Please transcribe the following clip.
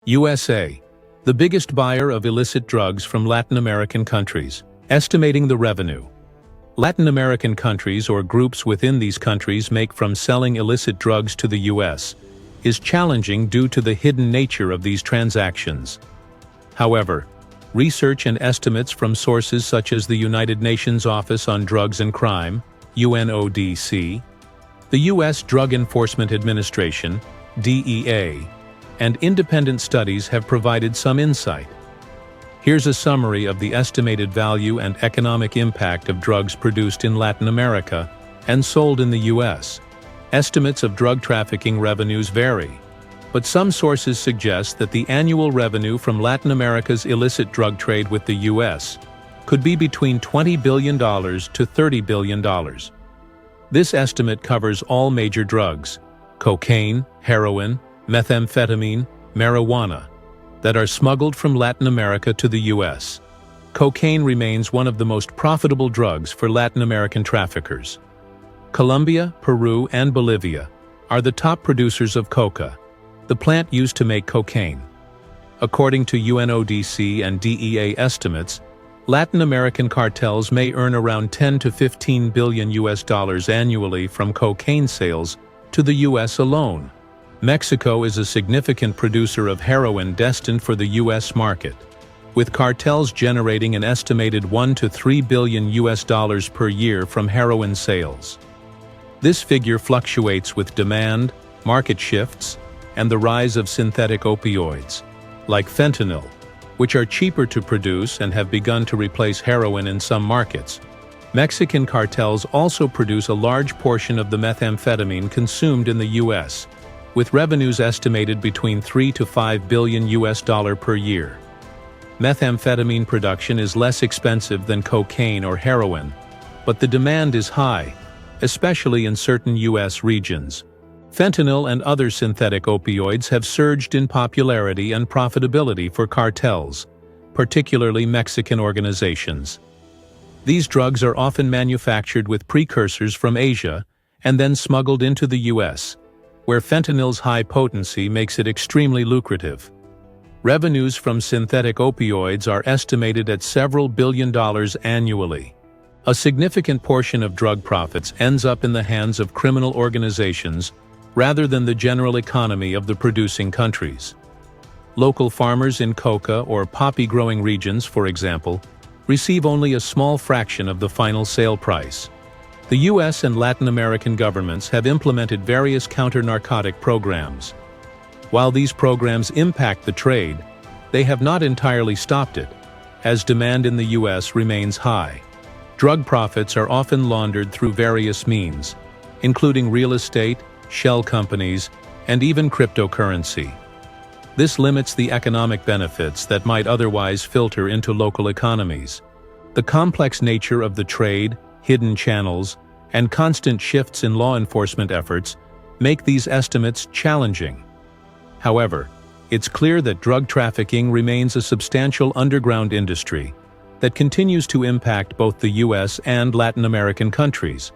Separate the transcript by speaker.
Speaker 1: USA, the biggest buyer of illicit drugs from Latin American countries. Estimating the revenue. Latin American countries or groups within these countries make from selling illicit drugs to the US is challenging due to the hidden nature of these transactions. However, research and estimates from sources such as the United Nations Office on Drugs and Crime, UNODC, the U.S. Drug Enforcement Administration, DEA, and independent studies have provided some insight. Here's a summary of the estimated value and economic impact of drugs produced in Latin America and sold in the U.S. Estimates of drug trafficking revenues vary, but some sources suggest that the annual revenue from Latin America's illicit drug trade with the U.S. could be between $20 billion to $30 billion. This estimate covers all major drugs, cocaine, heroin, methamphetamine, marijuana, that are smuggled from Latin America to the U.S. Cocaine remains one of the most profitable drugs for Latin American traffickers. Colombia, Peru, and Bolivia are the top producers of coca, the plant used to make cocaine. According to UNODC and DEA estimates, Latin American cartels may earn around $10 to $15 billion annually from cocaine sales to the U.S. alone. Mexico is a significant producer of heroin destined for the U.S. market, with cartels generating an estimated $1 to $3 billion per year from heroin sales. This figure fluctuates with demand, market shifts, and the rise of synthetic opioids, like fentanyl, which are cheaper to produce and have begun to replace heroin in some markets. Mexican cartels also produce a large portion of the methamphetamine consumed in the U.S., with revenues estimated between $3 to $5 billion per year. Methamphetamine production is less expensive than cocaine or heroin, but the demand is high, especially in certain U.S. regions. Fentanyl and other synthetic opioids have surged in popularity and profitability for cartels, particularly Mexican organizations. These drugs are often manufactured with precursors from Asia and then smuggled into the U.S., where fentanyl's high potency makes it extremely lucrative. Revenues from synthetic opioids are estimated at several billion dollars annually. A significant portion of drug profits ends up in the hands of criminal organizations rather than the general economy of the producing countries. Local farmers in coca or poppy-growing regions, for example, receive only a small fraction of the final sale price. The U.S. and Latin American governments have implemented various counter-narcotic programs. While these programs impact the trade, they have not entirely stopped it, as demand in the U.S. remains high. Drug profits are often laundered through various means, including real estate, shell companies, and even cryptocurrency. This limits the economic benefits that might otherwise filter into local economies. The complex nature of the trade, hidden channels, and constant shifts in law enforcement efforts make these estimates challenging. However, it's clear that drug trafficking remains a substantial underground industry that continues to impact both the U.S. and Latin American countries.